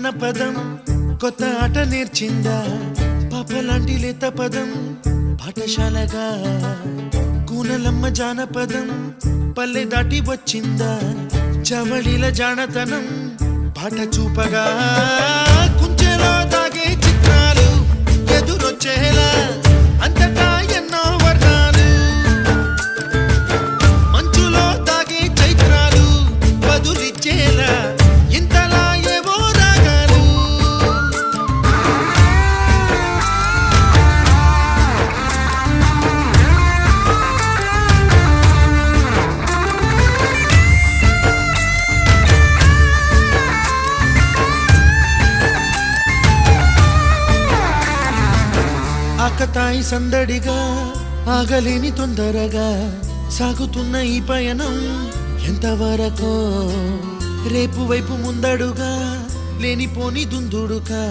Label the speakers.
Speaker 1: జానపదం కొత్త ఆట నేర్చిందా పాపలాంటి లేత పదం పాఠశాలగా కూనలమ్మ జానపదం పల్లె దాటి వచ్చిందా చవళిల జానతనం పాట చూపగా కుంచెలో దాగే చిత్రాలు ఎదురొచ్చేలా అంతటా ఎన్నో వర్ణాలు మంచులో దాగే చైత్రాలు బదులిచ్చేలా ఇంతలా ఏవో రాగాలు ఆకతాయి సందడిగా ఆగలేని తొందరగా సాగుతున్న ఈ పయనం ఎంతవరకో రేపు వైపు ముందడుగా లేనిపోని దుందుడుగా